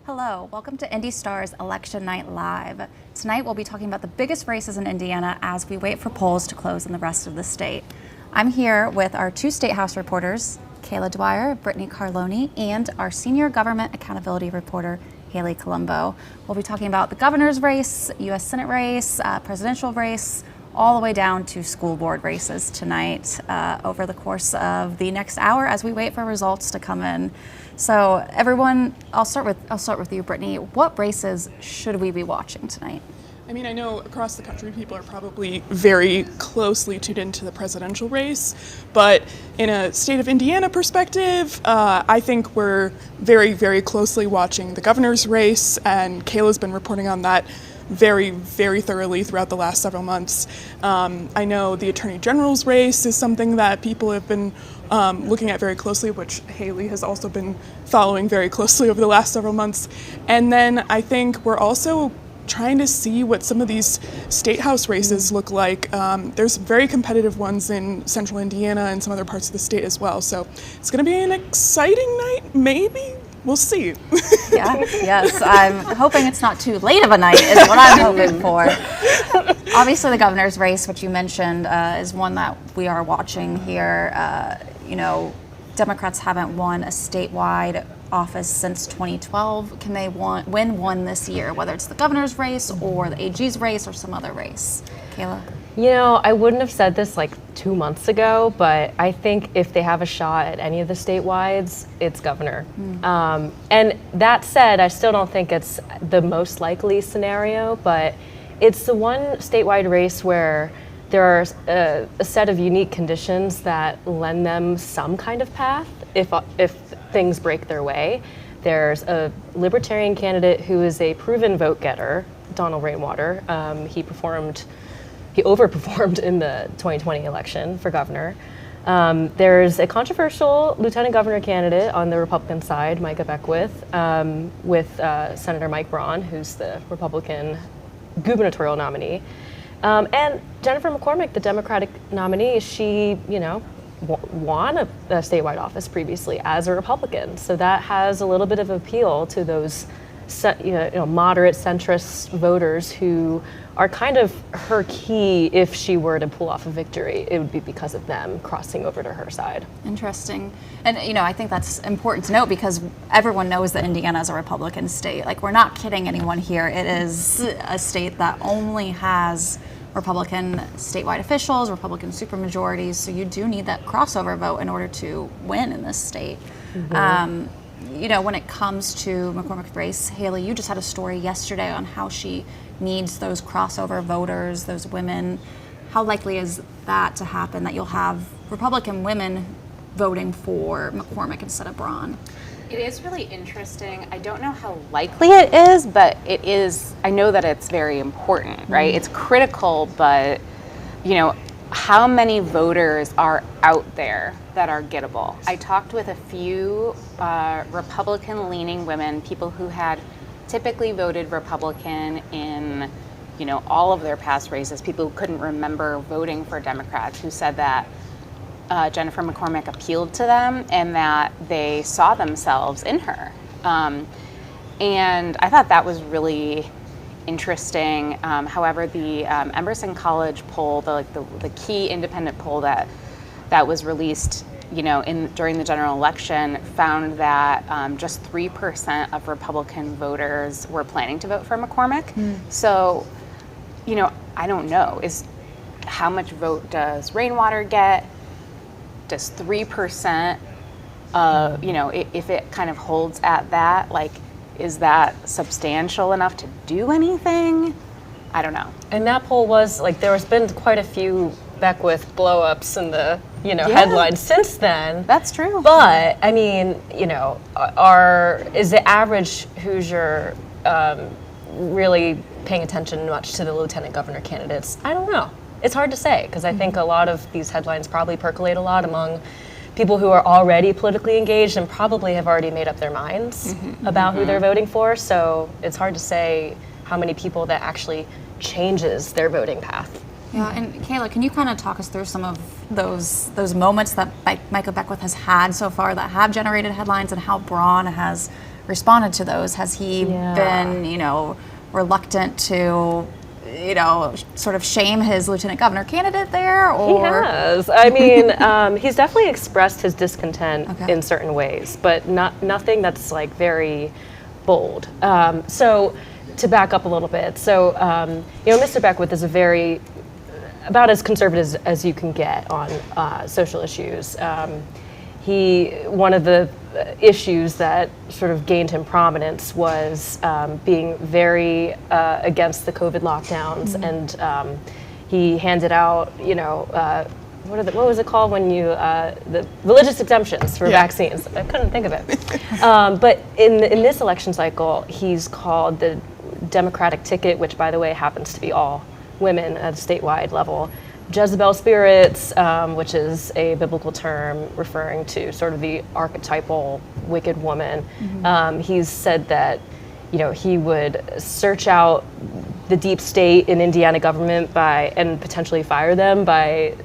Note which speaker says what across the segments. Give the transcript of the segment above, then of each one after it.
Speaker 1: Hello, welcome to IndyStar's Election Night Live. Tonight we'll be talking about the biggest races in Indiana as we wait for polls to close in the rest of the state. I'm here with our two Statehouse reporters, Kayla Dwyer, Brittany Carloni, and our senior government accountability reporter, Hayleigh Colombo. We'll be talking about the governor's race, U.S. Senate race, presidential race, all the way down to school board races tonight over the course of the next hour as we wait for results to come in. So everyone, I'll start with you, Brittany. What races should we be watching tonight?
Speaker 2: I mean, I know across the country people are probably very closely tuned into the presidential race, but in a state of Indiana perspective, I think we're very, very closely watching the governor's race, and Kayla's been reporting on that very, very thoroughly throughout the last several months. I know the Attorney General's race is something that people have been looking at very closely, which Hayleigh has also been following very closely over the last several months. And then I think we're also trying to see what some of these Statehouse races look like. There's very competitive ones in central Indiana and some other parts of the state as well. So it's going to be an exciting night, maybe. We'll see.
Speaker 1: Yeah, yes, I'm hoping it's not too late of a night is what I'm hoping for. Obviously the governor's race, which you mentioned, is one that we are watching here. Democrats haven't won a statewide office since 2012. Can they win one this year, whether it's the governor's race or the AG's race or some other race? Kayla?
Speaker 3: You know, I wouldn't have said this like 2 months ago, but I think if they have a shot at any of the statewides, it's governor. And that said, I still don't think it's the most likely scenario, but it's the one statewide race where there are a set of unique conditions that lend them some kind of path if things break their way. There's a libertarian candidate who is a proven vote getter, Donald Rainwater. He overperformed in the 2020 election for governor. There's a controversial lieutenant governor candidate on the Republican side, Micah Beckwith, with Senator Mike Braun, who's the Republican gubernatorial nominee. And Jennifer McCormick, the Democratic nominee, she, won a statewide office previously as a Republican. So that has a little bit of appeal to those moderate centrist voters who are kind of her key. If she were to pull off a victory, it would be because of them crossing over to her side.
Speaker 1: Interesting. And I think that's important to note because everyone knows that Indiana is a Republican state. Like, we're not kidding anyone here. It is a state that only has Republican statewide officials, Republican supermajorities, so you do need that crossover vote in order to win in this state. When it comes to McCormick's race, Hayleigh, you just had a story yesterday on how she needs those crossover voters, those women. How likely is that to happen, that you'll have Republican women voting for McCormick instead of Braun?
Speaker 4: It is really interesting. I don't know how likely it is, but it is. I know that it's very important, right? It's critical, but how many voters are out there that are gettable? I talked with a few Republican-leaning women, people who had typically voted Republican in, all of their past races, people who couldn't remember voting for Democrats, who said that Jennifer McCormick appealed to them and that they saw themselves in her. And I thought that was really interesting. However, the Emerson College poll, the key independent poll that was released, during the general election, found that just 3% of Republican voters were planning to vote for McCormick. So, I don't know. How much vote does Rainwater get? Does 3%, if it kind of holds at that, is that substantial enough to do anything? I don't know.
Speaker 3: And that poll was there's been quite a few Beckwith blow-ups in the headlines since then.
Speaker 4: That's true.
Speaker 3: But I mean, is the average Hoosier really paying attention much to the lieutenant governor candidates? I don't know. It's hard to say because I think a lot of these headlines probably percolate a lot among people who are already politically engaged and probably have already made up their minds about who they're voting for. So it's hard to say how many people that actually changes their voting path.
Speaker 1: Yeah, and Kayla, can you kind of talk us through some of those moments that Micah Beckwith has had so far that have generated headlines and how Braun has responded to those? Has he been, reluctant to, sort of shame his lieutenant governor candidate there? Or?
Speaker 3: He has. I mean, he's definitely expressed his discontent in certain ways, but nothing that's like very bold. So to back up a little bit, so Mr. Beckwith is about as conservative as you can get on social issues. One of the issues that sort of gained him prominence was being very against the COVID lockdowns, and he handed out, what was it called when you the religious exemptions for vaccines? I couldn't think of it. But in this election cycle, he's called the Democratic ticket, which, by the way, happens to be all women at a statewide level, Jezebel spirits, which is a biblical term referring to sort of the archetypal wicked woman. He's said that, he would search out the deep state in Indiana government and potentially fire them by,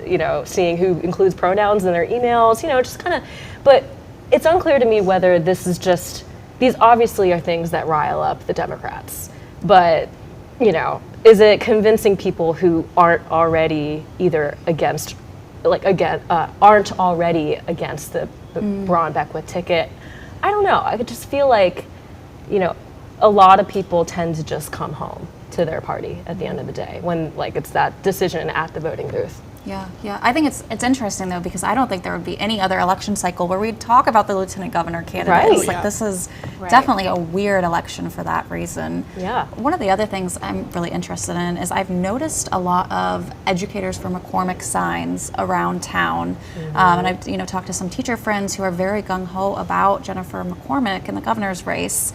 Speaker 3: seeing who includes pronouns in their emails, just kind of, but it's unclear to me whether this is these obviously are things that rile up the Democrats, but, is it convincing people who aren't already either against, aren't already against the Braun Beckwith ticket? I don't know. I could just feel like, a lot of people tend to just come home to their party at the end of the day when it's that decision at the voting booth.
Speaker 1: Yeah. I think it's interesting though, because I don't think there would be any other election cycle where we'd talk about the lieutenant governor candidates.
Speaker 3: Right.
Speaker 1: This is definitely a weird election for that reason.
Speaker 3: Yeah.
Speaker 1: One of the other things I'm really interested in is I've noticed a lot of educators for McCormick signs around town, and I've talked to some teacher friends who are very gung ho about Jennifer McCormick in the governor's race.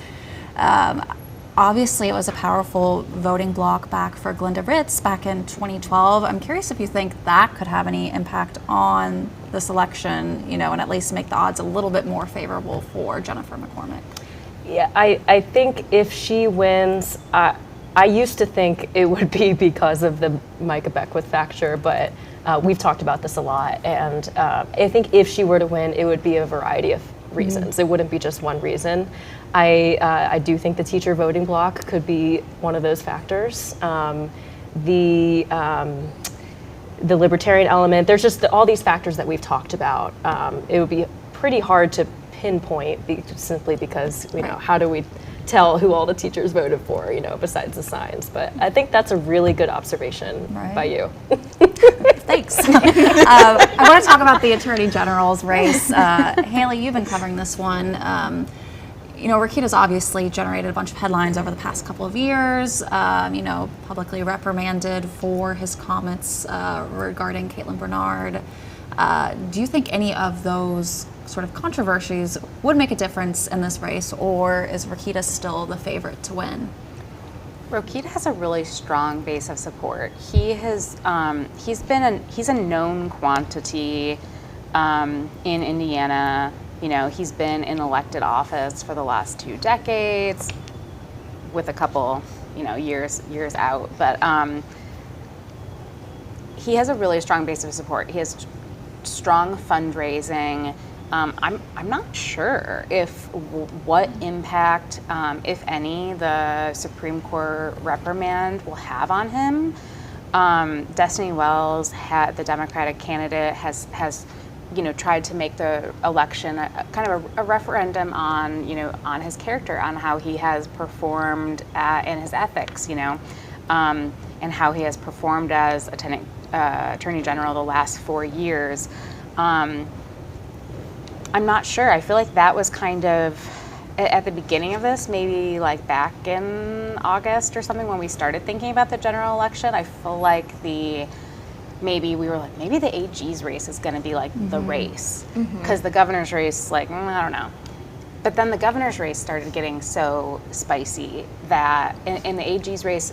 Speaker 1: Obviously, it was a powerful voting bloc back for Glenda Ritz back in 2012. I'm curious if you think that could have any impact on this election, and at least make the odds a little bit more favorable for Jennifer McCormick.
Speaker 3: Yeah, I think if she wins, I used to think it would be because of the Micah Beckwith factor, but we've talked about this a lot, and I think if she were to win, it would be a variety of reasons. It wouldn't be just one reason. I do think the teacher voting bloc could be one of those factors. The libertarian element, there's just all these factors that we've talked about. It would be pretty hard to pinpoint simply because, how do we tell who all the teachers voted for, besides the signs? But I think that's a really good observation by you.
Speaker 1: Thanks. I want to talk about the Attorney General's race. Hayleigh, you've been covering this one. Rakita's obviously generated a bunch of headlines over the past couple of years, publicly reprimanded for his comments regarding Kaitlin Bernard. Do you think any of those sort of controversies would make a difference in this race, or is Rakita still the favorite to win?
Speaker 4: Rakita has a really strong base of support. He's a known quantity in Indiana. He's been in elected office for the last 2 decades, with a couple, years out. But he has a really strong base of support. He has strong fundraising. I'm not sure what impact, if any, the Supreme Court reprimand will have on him. Destiny Wells, the Democratic candidate, has tried to make the election kind of a referendum on his character, on how he has performed in his ethics, and how he has performed as Attorney General the last 4 years. I'm not sure. I feel like that was kind of at the beginning of this, maybe like back in August or something when we started thinking about the general election. I feel like maybe the AG's race is going to be like the race, because the governor's race, I don't know. But then the governor's race started getting so spicy that in the AG's race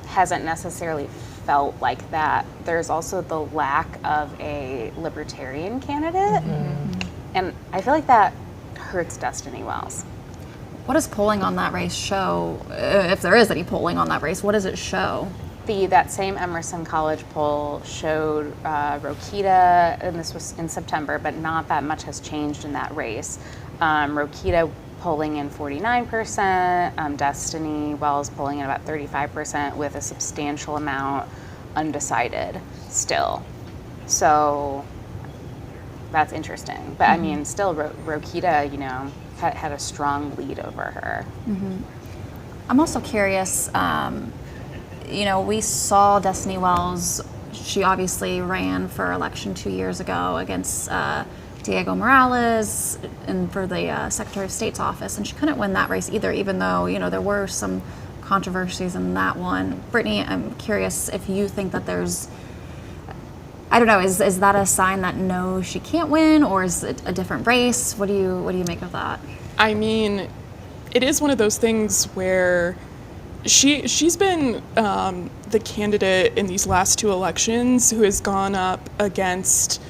Speaker 4: hasn't necessarily felt like that. There's also the lack of a libertarian candidate. And I feel like that hurts Destiny Wells.
Speaker 1: What does polling on that race show, if there is any polling on that race? What does it show?
Speaker 4: That same Emerson College poll showed Rokita, and this was in September, but not that much has changed in that race. Rokita polling in 49%, Destiny Wells polling in about 35%, with a substantial amount undecided still. So that's interesting. But I mean, still, Rokita, you know, had a strong lead over her.
Speaker 1: I'm also curious, you know, we saw Destiny Wells, she obviously ran for election 2 years ago against Diego Morales and for the Secretary of State's office, and she couldn't win that race either, even though, you know, there were some controversies in that one. Brittany, I'm curious if you think that there's, I don't know, is that a sign that no, she can't win, or is it a different race? What do you make of that?
Speaker 2: I mean, it is one of those things where she's been the candidate in these last two elections who has gone up against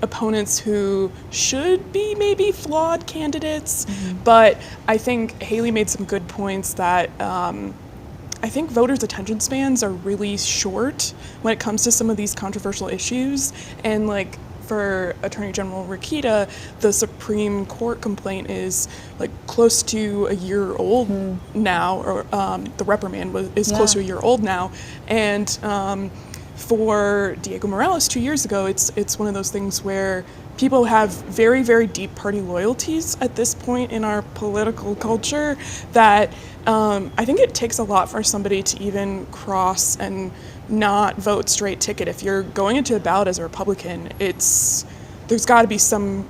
Speaker 2: opponents who should be maybe flawed candidates, but I think Hayleigh made some good points that I think voters' attention spans are really short when it comes to some of these controversial issues, and like for Attorney General Rokita, the Supreme Court complaint is like close to a year old now, or the reprimand is close to a year old now, and for Diego Morales 2 years ago, it's one of those things where people have very, very deep party loyalties at this point in our political culture that I think it takes a lot for somebody to even cross and not vote straight ticket. If you're going into a ballot as a Republican, there's got to be some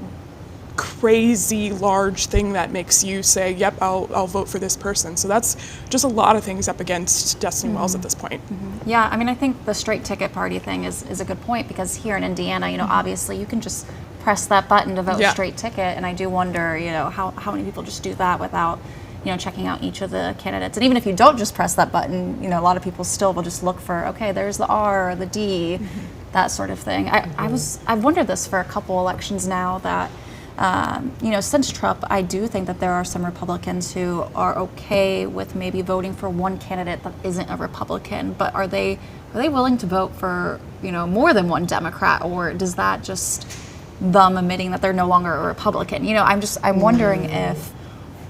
Speaker 2: crazy large thing that makes you say, yep, I'll vote for this person. So that's just a lot of things up against Destiny Wells at this point.
Speaker 1: Yeah, I mean, I think the straight ticket party thing is a good point, because here in Indiana, you know, obviously you can just press that button to vote straight ticket, and I do wonder, you know, how many people just do that without, you know, checking out each of the candidates. And even if you don't just press that button, you know, a lot of people still will just look for, okay, there's the R or the D, that sort of thing. I've wondered this for a couple elections now that, you know, since Trump, I do think that there are some Republicans who are okay with maybe voting for one candidate that isn't a Republican, but are they willing to vote for, you know, more than one Democrat, or does that just them admitting that they're no longer a Republican? You know, I'm wondering if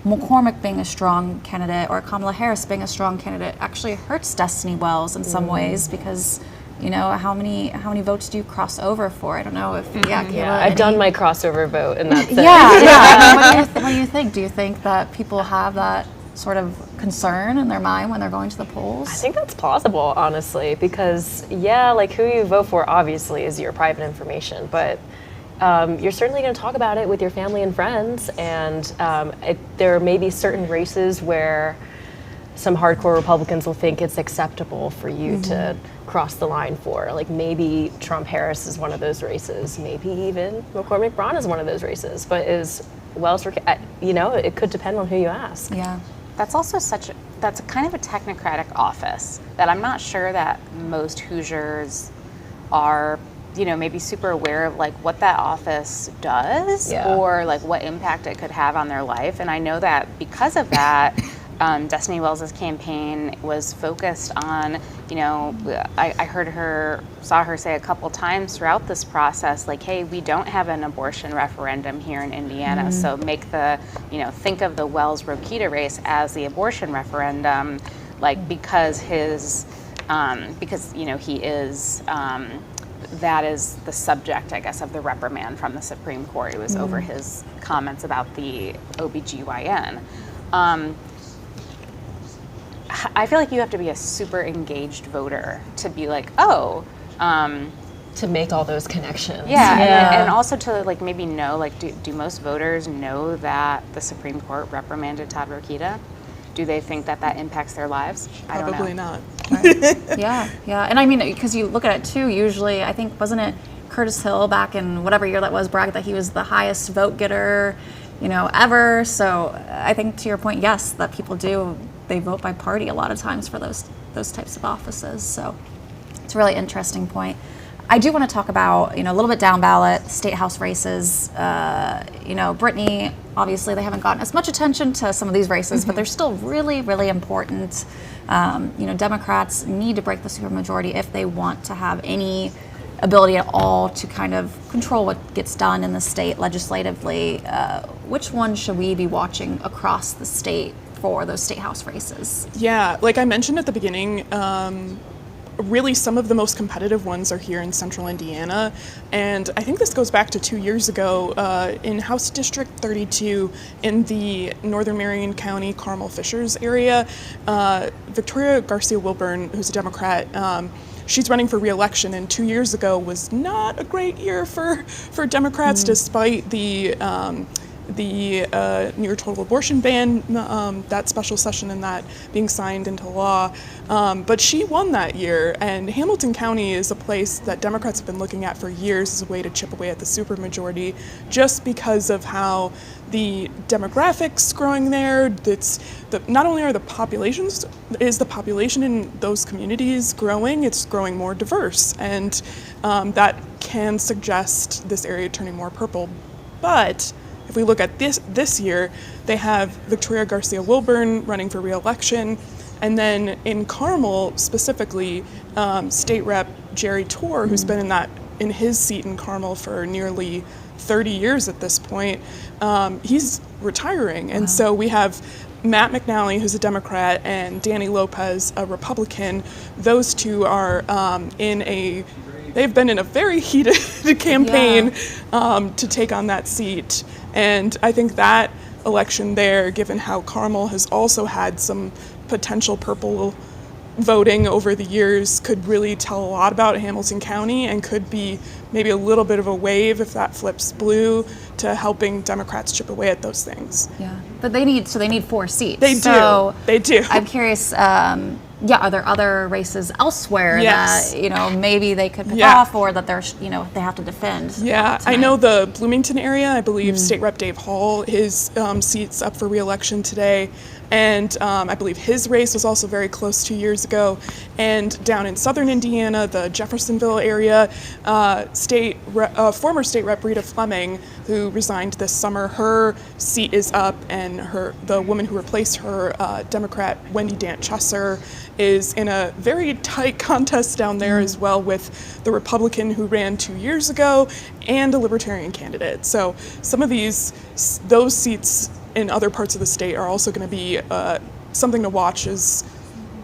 Speaker 1: McCormick being a strong candidate or Kamala Harris being a strong candidate actually hurts Destiny Wells in some ways, because, you know, how many votes do you cross over for? I don't know if Kayla,
Speaker 3: I've done my crossover vote in that sense.
Speaker 1: I mean, what do you think? Do you think that people have that sort of concern in their mind when they're going to the polls?
Speaker 3: I think that's plausible, honestly, because like who you vote for obviously is your private information, but you're certainly going to talk about it with your family and friends, and there may be certain races where some hardcore Republicans will think it's acceptable for you to cross the line for. Like maybe Trump-Harris is one of those races, maybe even McCormick-Braun is one of those races, but is Wells, you know, it could depend on who you ask.
Speaker 1: Yeah.
Speaker 4: That's also that's kind of a technocratic office that I'm not sure that most Hoosiers are, you know, maybe super aware of like what that office does or like what impact it could have on their life. And I know that because of that, Destiny Wells' campaign was focused on, you know, I saw her say a couple times throughout this process, like, hey, we don't have an abortion referendum here in Indiana, so think of the Wells-Rokita race as the abortion referendum, like, because he is, that is the subject, I guess, of the reprimand from the Supreme Court. It was over his comments about the OBGYN. I feel like you have to be a super engaged voter to be like,
Speaker 3: to make all those connections.
Speaker 4: And also to like maybe know, like, do most voters know that the Supreme Court reprimanded Todd Rokita? Do they think that impacts their lives?
Speaker 2: Probably not.
Speaker 1: Right. Yeah. And I mean, because you look at it too, usually, I think, wasn't it Curtis Hill back in whatever year that was, bragged that he was the highest vote getter, you know, ever. So I think, to your point, yes, that people they vote by party a lot of times for those types of offices. So it's a really interesting point. I do want to talk about, you know, a little bit down ballot, state house races. You know, Brittany, obviously they haven't gotten as much attention to some of these races, but they're still really, really important. You know, Democrats need to break the supermajority if they want to have any ability at all to kind of control what gets done in the state legislatively. Which one should we be watching across the state for those state house races?
Speaker 2: Yeah, like I mentioned at the beginning, really some of the most competitive ones are here in central Indiana, and I think this goes back to 2 years ago in House District 32 in the northern Marion County Carmel Fishers area. Victoria Garcia Wilburn, who's a Democrat, she's running for re-election, and 2 years ago was not a great year for Democrats, despite the near total abortion ban, that special session and that being signed into law. But she won that year, and Hamilton County is a place that Democrats have been looking at for years as a way to chip away at the supermajority, just because of how the demographics growing there. Not only are the population in those communities growing, it's growing more diverse, and that can suggest this area turning more purple. But if we look at this year, they have Victoria Garcia Wilburn running for re-election, and then in Carmel specifically, State Rep Jerry Torr, who's been in his seat in Carmel for nearly 30 years at this point, he's retiring, and so we have Matt McNally, who's a Democrat, and Danny Lopez, a Republican. Those two are they've been in a very heated campaign to take on that seat. And I think that election there, given how Carmel has also had some potential purple voting over the years, could really tell a lot about Hamilton County and could be maybe a little bit of a wave if that flips blue to helping Democrats chip away at those things.
Speaker 1: Yeah, but they need 4 seats.
Speaker 2: They do.
Speaker 1: I'm curious. Are there other races elsewhere that maybe they could pick off, or that they have to defend?
Speaker 2: Yeah, tonight? I know the Bloomington area. I believe State Rep Dave Hall, his seat's up for re-election today, and I believe his race was also very close 2 years ago. And down in southern Indiana, the Jeffersonville area, former State Rep Rita Fleming, who resigned this summer, her seat is up, and the woman who replaced her, Democrat Wendy Dant Chesser, is in a very tight contest down there as well, with the Republican who ran 2 years ago and a Libertarian candidate. So some of those seats in other parts of the state are also going to be something to watch.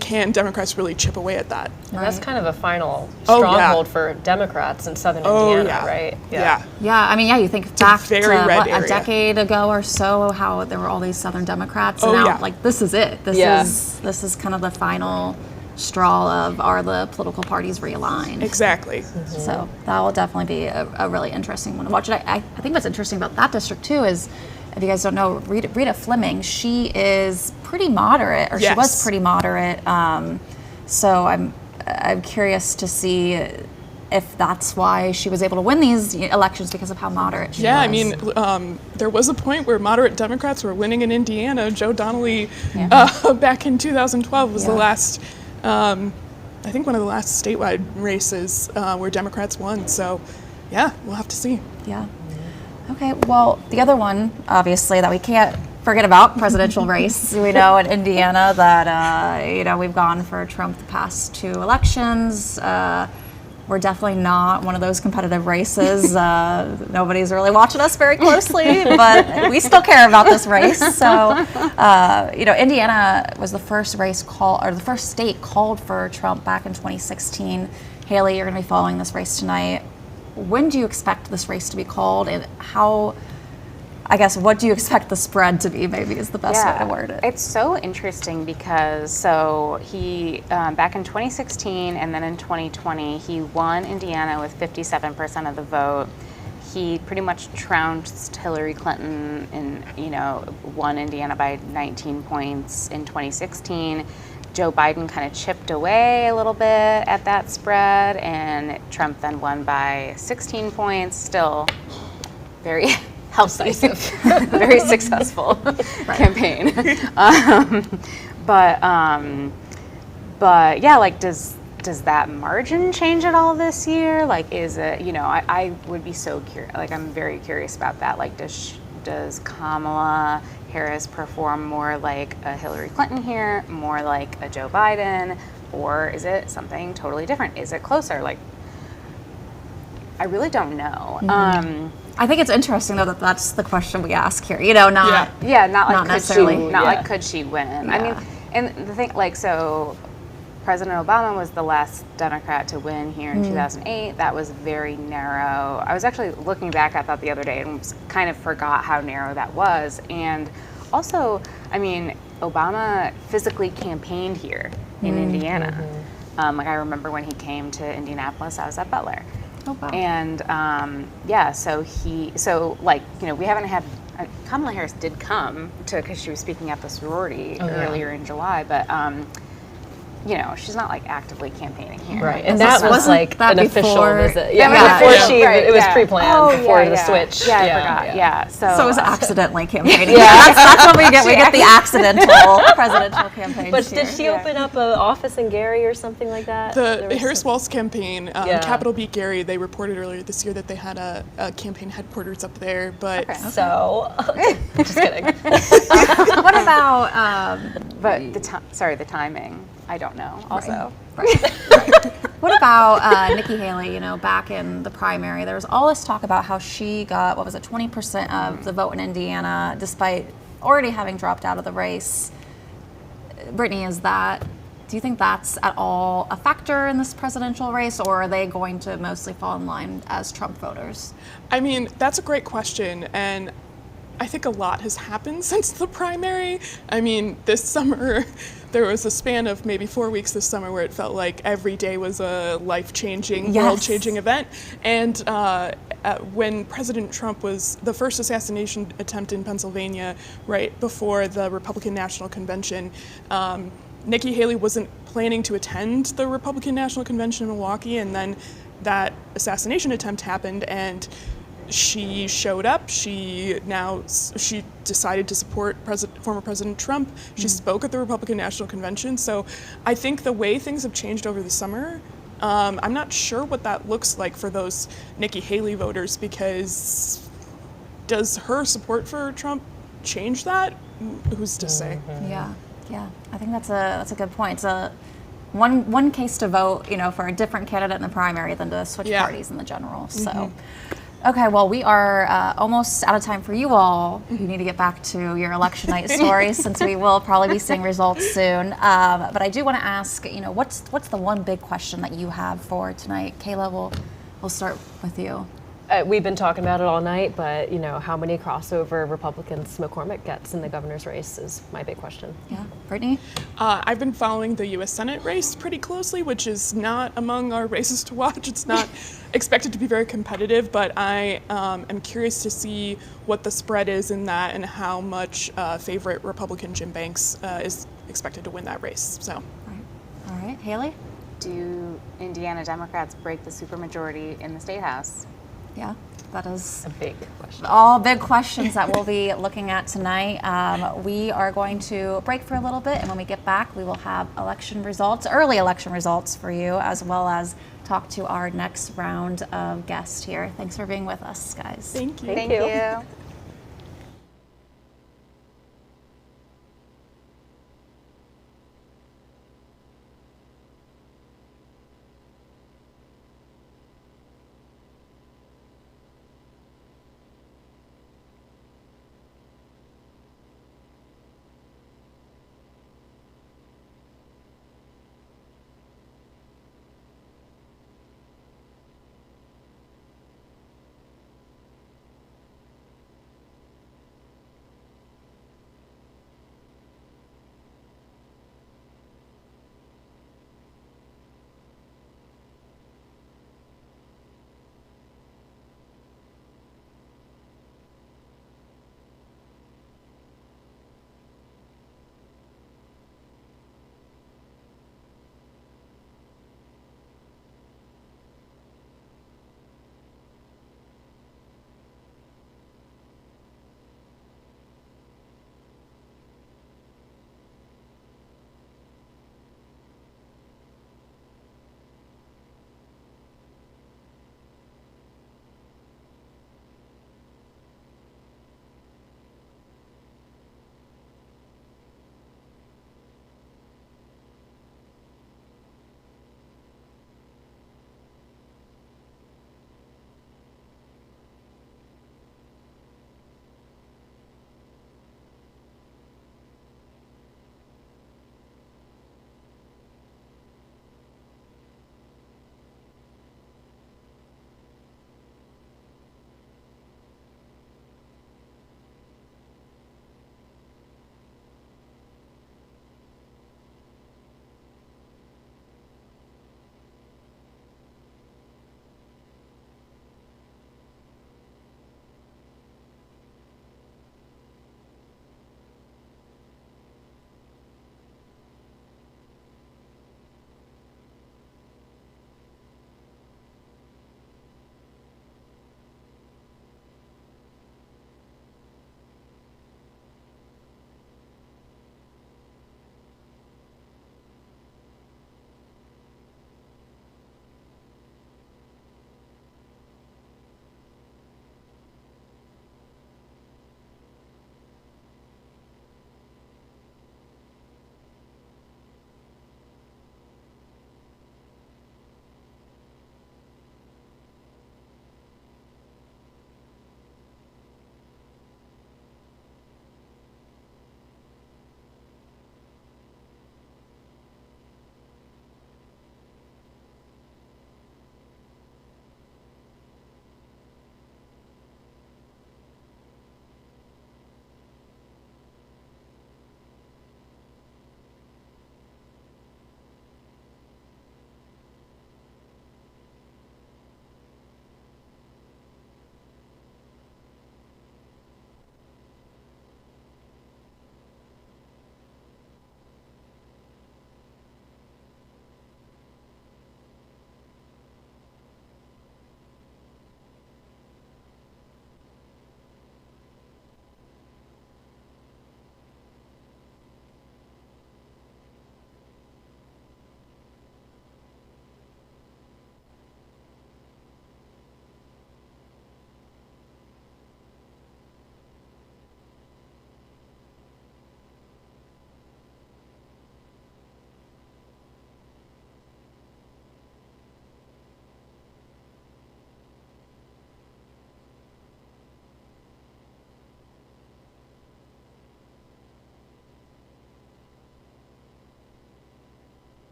Speaker 2: Can Democrats really chip away at that?
Speaker 3: And that's kind of a final stronghold for Democrats in southern Indiana, right?
Speaker 2: Yeah.
Speaker 1: I mean, you think back to
Speaker 2: a
Speaker 1: decade ago or so, how there were all these southern Democrats, and now this is it. This is kind of the final straw of, are the political parties realigned?
Speaker 2: Exactly.
Speaker 1: So that will definitely be a really interesting one to watch. And I think what's interesting about that district too is, if you guys don't know, Rita Fleming, she is pretty moderate, or she was pretty moderate. So I'm curious to see if that's why she was able to win these elections, because of how moderate she was.
Speaker 2: I mean, there was a point where moderate Democrats were winning in Indiana. Joe Donnelly, back in 2012, was the last, I think one of the last statewide races where Democrats won. So, we'll have to see.
Speaker 1: Yeah. Okay, well, the other one, obviously, that we can't forget about, presidential race. We know in Indiana that, we've gone for Trump the past 2 elections. We're definitely not one of those competitive races. Nobody's really watching us very closely, but we still care about this race. So, Indiana was the first the first state called for Trump back in 2016. Hayleigh, you're going to be following this race tonight. When do you expect this race to be called, and what do you expect the spread to be, maybe is the best way to word it?
Speaker 4: It's so interesting because he, back in 2016 and then in 2020, he won Indiana with 57% of the vote. He pretty much trounced Hillary Clinton and, won Indiana by 19 points in 2016. Joe Biden kind of chipped away a little bit at that spread, and Trump then won by 16 points. Still very healthy, very successful campaign. But does that margin change at all this year? Is it, I would be so curious. I'm very curious about that. Does Kamala Harris perform more like a Hillary Clinton here, more like a Joe Biden, or is it something totally different? Is it closer? I really don't know.
Speaker 1: I think it's interesting though that that's the question we ask here. You know, not
Speaker 4: Yeah, not like
Speaker 1: Not necessarily.
Speaker 4: could she win? I
Speaker 1: Yeah.
Speaker 4: mean, and the thing, like, so President Obama was the last Democrat to win here in 2008. That was very narrow. I was actually looking back at that the other day and kind of forgot how narrow that was. And also, I mean, Obama physically campaigned here in Indiana. Like, I remember when he came to Indianapolis, I was at Butler.
Speaker 1: Oh, wow.
Speaker 4: And we haven't had, Kamala Harris did come because she was speaking at the sorority earlier in July, but she's not like actively campaigning here.
Speaker 3: Right, and that was like
Speaker 1: that
Speaker 3: an official
Speaker 1: before-
Speaker 3: visit.
Speaker 4: It
Speaker 3: was pre-planned before the switch.
Speaker 4: Yeah, I forgot. Yeah,
Speaker 1: So it was accidentally campaigning. That's what we get. We get the accidental presidential campaign.
Speaker 3: But did she open up an office in Gary or something like that?
Speaker 2: The Harris-Walz campaign,
Speaker 3: Yeah.
Speaker 2: Capitol beat Gary, they reported earlier this year that they had a campaign headquarters up there, but
Speaker 3: So, just kidding.
Speaker 1: What about
Speaker 4: But the timing, I don't know. Also,
Speaker 1: what about Nikki Haley? You know, back in the primary, there was all this talk about how she got 20% of the vote in Indiana, despite already having dropped out of the race. Brittany, do you think that's at all a factor in this presidential race, or are they going to mostly fall in line as Trump voters?
Speaker 2: I mean, that's a great question, and I think a lot has happened since the primary. I mean, this summer, there was a span of maybe 4 weeks this summer where it felt like every day was a life-changing, world-changing event. And when President Trump was the first assassination attempt in Pennsylvania, right before the Republican National Convention, Nikki Haley wasn't planning to attend the Republican National Convention in Milwaukee, and then that assassination attempt happened, and she showed up. She decided to support former President Trump. She spoke at the Republican National Convention. So I think the way things have changed over the summer, I'm not sure what that looks like for those Nikki Haley voters, because does her support for Trump change that? Who's to say?
Speaker 1: Yeah. I think that's a good point. It's a one case to vote, for a different candidate in the primary than to switch parties in the general. So. Okay, well, we are almost out of time for you all. You need to get back to your election night stories since we will probably be seeing results soon. But I do want to ask, what's the one big question that you have for tonight? Kayla, we'll start with you.
Speaker 3: We've been talking about it all night, but how many crossover Republicans McCormick gets in the governor's race is my big question.
Speaker 1: Yeah, Brittany?
Speaker 2: I've been following the U.S. Senate race pretty closely, which is not among our races to watch. It's not expected to be very competitive, but I am curious to see what the spread is in that and how much favorite Republican Jim Banks is expected to win that race. So,
Speaker 1: All right, Hayleigh?
Speaker 4: do Indiana Democrats break the supermajority in the State House?
Speaker 1: Yeah, that is
Speaker 3: A big question.
Speaker 1: all big questions that we'll be looking at tonight. We are going to break for a little bit, and when we get back, we will have early election results for you, as well as talk to our next round of guests here. Thanks for being with us, guys.
Speaker 2: thank you.
Speaker 4: Thank you.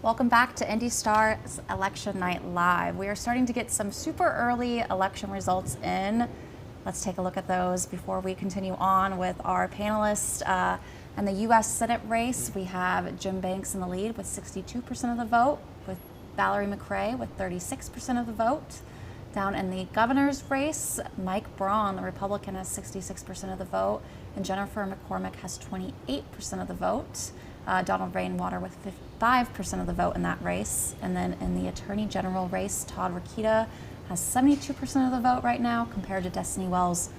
Speaker 1: Welcome back to IndyStar Election Night Live. We are starting to get some super early election results in. Let's take a look at those before we continue on with our panelists. And the U.S. Senate race, we have Jim Banks in the lead with 62% of the vote, with Valerie McRae with 36% of the vote. Down in the governor's race, Mike Braun, the Republican, has 66% of the vote, and Jennifer McCormick has 28% of the vote. Donald Rainwater with 55% of the vote in that race. And then in the Attorney General race, Todd Rokita has 72% of the vote right now, compared to Destiny Wells'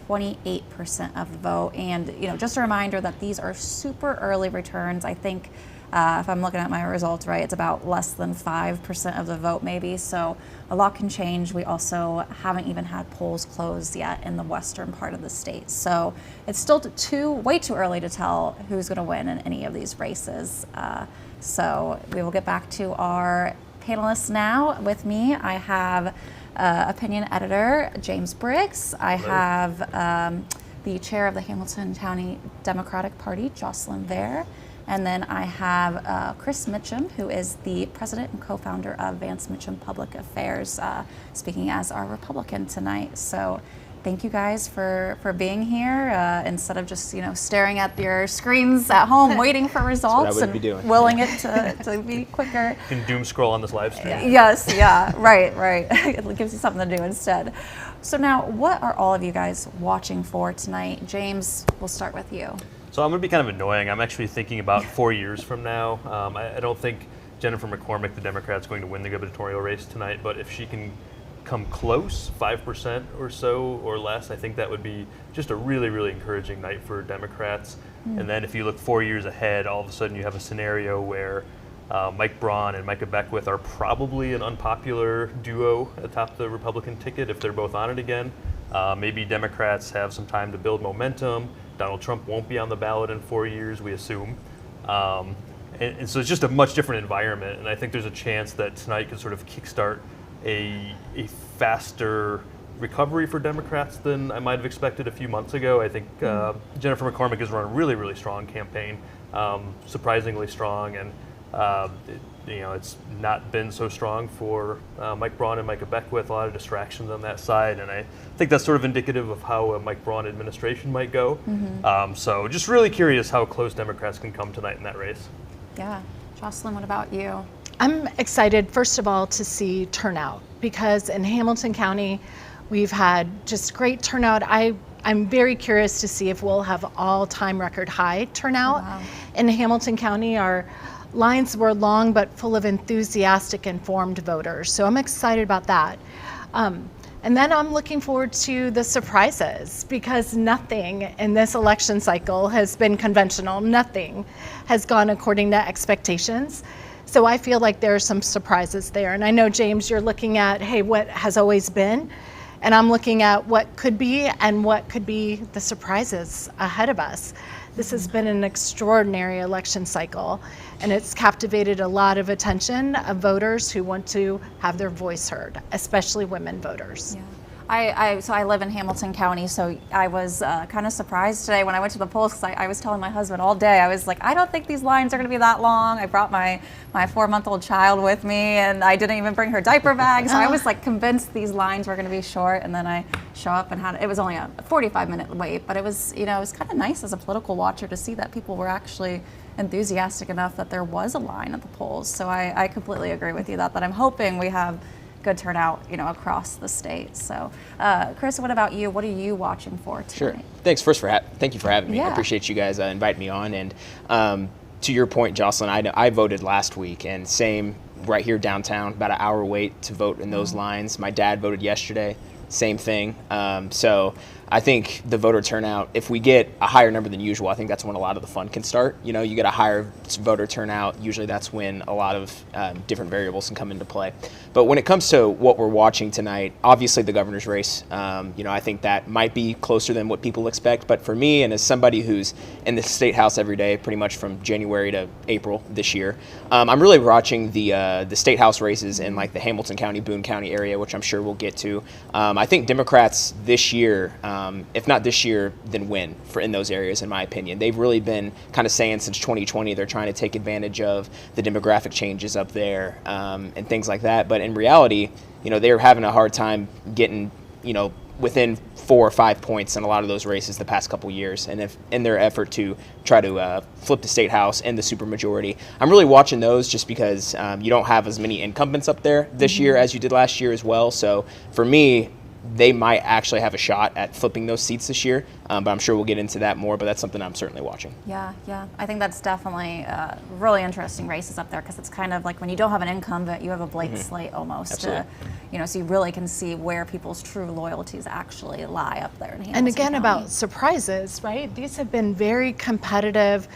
Speaker 1: 28% of the vote. And just a reminder that these are super early returns. I think if I'm looking at my results right, it's about less than 5% of the vote maybe. So a lot can change. We also haven't even had polls closed yet in the western part of the state. So it's still way too early to tell who's going to win in any of these races. So we will get back to our panelists now. With me, I have opinion editor James Briggs. I have the chair of the Hamilton County Democratic Party, Jocelyn Vare. And then I have Chris Mitchum, who is the president and co-founder of Vance Mitchum Public Affairs, speaking as our Republican tonight. So thank you guys for being here instead of just staring at your screens at home waiting for results and willing it to be quicker.
Speaker 5: You can doom scroll on this live stream.
Speaker 1: Yes, yeah, right. It gives you something to do instead. So now, what are all of you guys watching for tonight? James, we'll start with you.
Speaker 5: So I'm going to be kind of annoying. I'm actually thinking about 4 years from now. I don't think Jennifer McCormick, the Democrat, is going to win the gubernatorial race tonight, but if she can come close, 5% or so or less, I think that would be just a really, really encouraging night for Democrats. And then if you look 4 years ahead, all of a sudden you have a scenario where Mike Braun and Micah Beckwith are probably an unpopular duo atop the Republican ticket if they're both on it again. Maybe Democrats have some time to build momentum. Donald Trump won't be on the ballot in 4 years, we assume. And so it's just a much different environment. And I think there's a chance that tonight could sort of kickstart a faster recovery for Democrats than I might have expected a few months ago. I think Jennifer McCormick has run a really, really strong campaign, surprisingly strong. And it's not been so strong for Mike Braun and Micah Beckwith. A lot of distractions on that side, and I think that's sort of indicative of how a Mike Braun administration might go. So just really curious how close Democrats can come tonight in that race.
Speaker 1: Yeah. Jocelyn, what about you?
Speaker 6: I'm excited, first of all, to see turnout, because in Hamilton County, we've had just great turnout. I'm very curious to see if we'll have all-time record high turnout.
Speaker 1: Wow.
Speaker 6: In Hamilton County. Our lines were long but full of enthusiastic, informed voters. So I'm excited about that. And then I'm looking forward to the surprises, because nothing in this election cycle has been conventional. Nothing has gone according to expectations. So I feel like there are some surprises there. And I know, James, you're looking at, hey, what has always been? And I'm looking at what could be and what could be the surprises ahead of us. This has been an extraordinary election cycle, and it's captivated a lot of attention of voters who want to have their voice heard, especially women voters.
Speaker 1: Yeah. So I live in Hamilton County, so I was kind of surprised today when I went to the polls, because I was telling my husband all day, I was like, I don't think these lines are going to be that long. I brought my 4-month-old child with me, and I didn't even bring her diaper bag, so I was like convinced these lines were going to be short, and then I show up and it was only a 45-minute wait, but it was, it was kind of nice as a political watcher to see that people were actually enthusiastic enough that there was a line at the polls. So I completely agree with you that I'm hoping we have good turnout, across the state. So, Chris, what about you? What are you watching for tonight?
Speaker 7: Sure. Thanks. First, thank you for having me.
Speaker 1: Yeah.
Speaker 7: I appreciate you guys inviting me on. And to your point, Jocelyn, I voted last week, and same right here downtown, about an hour wait to vote in those lines. My dad voted yesterday, same thing. So I think the voter turnout, if we get a higher number than usual, I think that's when a lot of the fun can start. You get a higher voter turnout, usually that's when a lot of different variables can come into play. But when it comes to what we're watching tonight, obviously the governor's race, I think that might be closer than what people expect. But for me, and as somebody who's in the Statehouse every day, pretty much from January to April this year, I'm really watching the Statehouse races in like the Hamilton County, Boone County area, which I'm sure we'll get to. I think Democrats this year, if not this year, then when in those areas, in my opinion. They've really been kind of saying since 2020 they're trying to take advantage of the demographic changes up there and things like that. But in reality, they're having a hard time getting, within 4 or 5 points in a lot of those races the past couple years, and if in their effort to try to flip the Statehouse and the supermajority. I'm really watching those just because you don't have as many incumbents up there this year as you did last year as well. So for me, they might actually have a shot at flipping those seats this year, but I'm sure we'll get into that more, but that's something I'm certainly watching.
Speaker 1: Yeah. I think that's definitely really interesting races up there, because it's kind of like when you don't have an incumbent, you have a blank slate almost.
Speaker 7: Absolutely.
Speaker 1: So you really can see where people's true loyalties actually lie up there in Hamilton
Speaker 6: And again,
Speaker 1: County.
Speaker 6: about surprises, right? These have been very competitive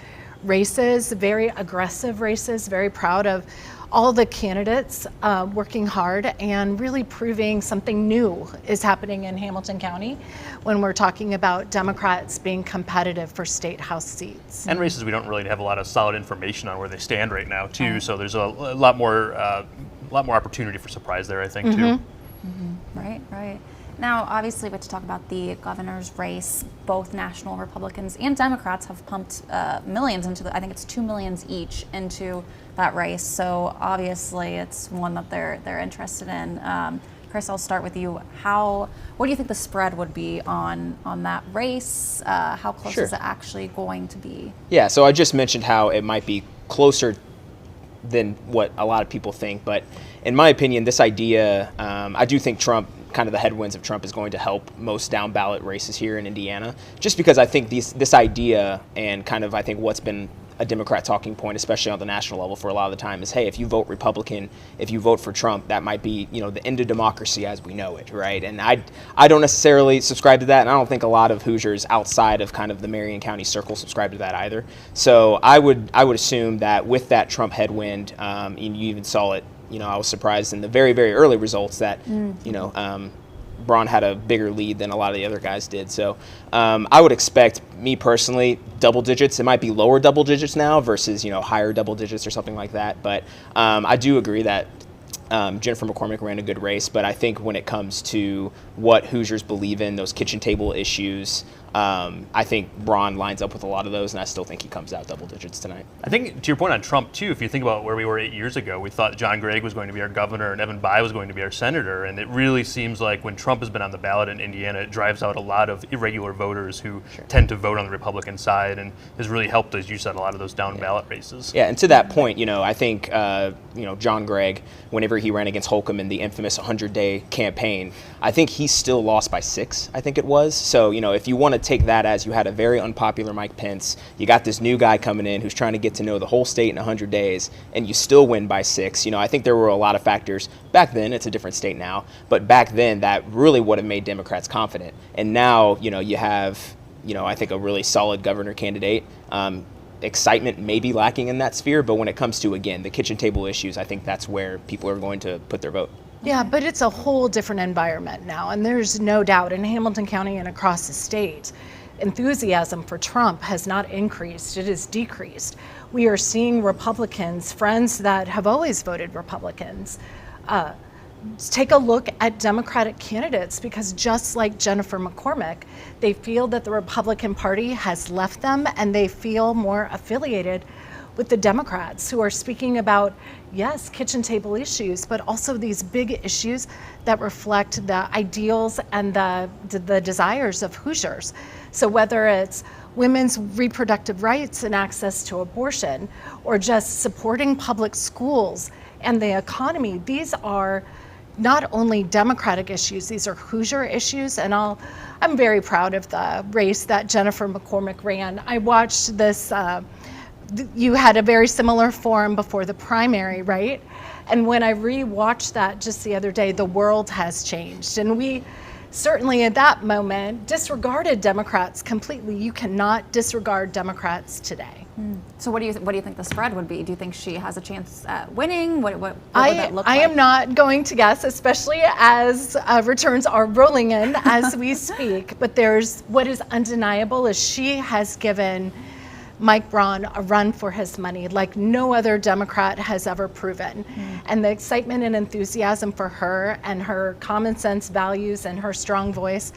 Speaker 6: races, very aggressive races, very proud of all the candidates working hard and really proving something new is happening in Hamilton County when we're talking about Democrats being competitive for state house seats.
Speaker 5: And races we don't really have a lot of solid information on where they stand right now too. So there's a lot more opportunity for surprise there, I think, too.
Speaker 1: Right. Now, obviously, we have to talk about the governor's race. Both national Republicans and Democrats have pumped millions into I think it's $2 million each into that race. So obviously, it's one that they're interested in. Chris, I'll start with you. What do you think the spread would be on that race? How close is it actually going to be?
Speaker 7: Yeah, so I just mentioned how it might be closer than what a lot of people think, but in my opinion, this idea, I do think Trump, kind of the headwinds of Trump, is going to help most down ballot races here in Indiana, just because I think this idea and kind of I think what's been a Democrat talking point, especially on the national level for a lot of the time, is, hey, if you vote Republican, if you vote for Trump, that might be, the end of democracy as we know it, right? And I don't necessarily subscribe to that, and I don't think a lot of Hoosiers outside of kind of the Marion County circle subscribe to that either. So I would assume that with that Trump headwind, and you even saw it, I was surprised in the very, very early results that, Braun had a bigger lead than a lot of the other guys did. So I would expect, me personally, double digits. It might be lower double digits now versus, higher double digits or something like that. But I do agree that Jennifer McCormick ran a good race. But I think when it comes to what Hoosiers believe in, those kitchen table issues, I think Braun lines up with a lot of those, and I still think he comes out double digits tonight.
Speaker 5: I think, to your point on Trump, too, if you think about where we were 8 years ago, we thought John Gregg was going to be our governor and Evan Bayh was going to be our senator, and it really seems like when Trump has been on the ballot in Indiana, it drives out a lot of irregular voters who tend to vote on the Republican side, and has really helped, as you said, a lot of those down ballot races.
Speaker 7: Yeah, and to that point, I think, John Gregg, whenever he ran against Holcomb in the infamous 100-day campaign, I think he still lost by 6, I think it was. So, if you want to take that as you had a very unpopular Mike Pence, you got this new guy coming in who's trying to get to know the whole state in 100 days, and you still win by 6. I think there were a lot of factors back then. It's a different state now, but back then that really would have made Democrats confident. And now, you have, I think a really solid governor candidate. Excitement may be lacking in that sphere, but when it comes to, again, the kitchen table issues, I think that's where people are going to put their vote.
Speaker 6: Yeah, but it's a whole different environment now, and there's no doubt in Hamilton County and across the state, enthusiasm for Trump has not increased, it has decreased. We are seeing Republicans, friends that have always voted Republicans, take a look at Democratic candidates, because just like Jennifer McCormick, they feel that the Republican Party has left them, and they feel more affiliated with the Democrats, who are speaking about, yes, kitchen table issues, but also these big issues that reflect the ideals and the desires of Hoosiers. So whether it's women's reproductive rights and access to abortion, or just supporting public schools and the economy, these are not only Democratic issues, these are Hoosier issues, and I'm very proud of the race that Jennifer McCormick ran. I watched this, you had a very similar forum before the primary, right? And when I re-watched that just the other day, the world has changed. And we certainly at that moment disregarded Democrats completely. You cannot disregard Democrats today.
Speaker 1: So what do you think the spread would be? Do you think she has a chance at winning? What would that look like?
Speaker 6: I am not going to guess, especially as returns are rolling in as we speak. But what is undeniable is she has given Mike Braun a run for his money like no other Democrat has ever proven. And the excitement and enthusiasm for her and her common sense values and her strong voice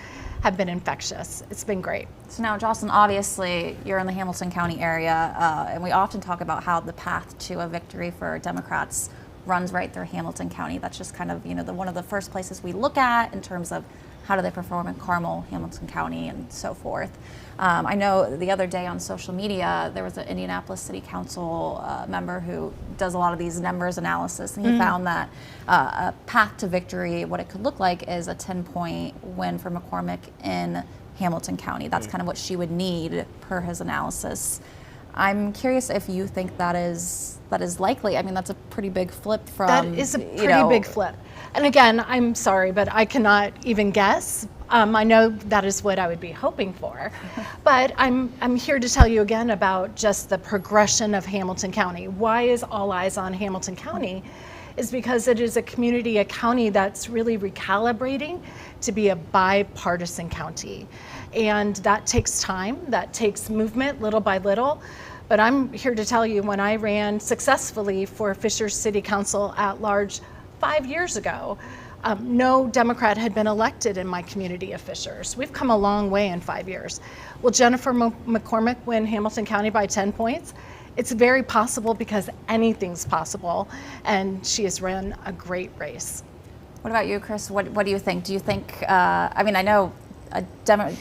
Speaker 6: have been infectious. It's been great.
Speaker 1: So now, Jocelyn, obviously you're in the Hamilton County area, and we often talk about how the path to a victory for Democrats runs right through Hamilton County. That's just kind of, one of the first places we look at in terms of how do they perform in Carmel, Hamilton County, and so forth. I know the other day on social media, there was an Indianapolis City Council member who does a lot of these numbers analysis, and he found that a path to victory, what it could look like is a 10-point win for McCormick in Hamilton County. That's kind of what she would need per his analysis. I'm curious if you think that is likely. I mean, that's a pretty big flip from.
Speaker 6: That is a pretty big flip. And again, I'm sorry, but I cannot even guess. I know that is what I would be hoping for. But I'm here to tell you again about just the progression of Hamilton County. Why is all eyes on Hamilton County? Is because it is a county that's really recalibrating to be a bipartisan county. And that takes time, that takes movement little by little. But I'm here to tell you, when I ran successfully for Fishers City Council at large 5 years ago, no Democrat had been elected in my community of Fishers. We've come a long way in 5 years. Will Jennifer McCormick win Hamilton County by 10 points? It's very possible, because anything's possible, and she has run a great race.
Speaker 1: What about you, Chris? What do you think? Do you think, I know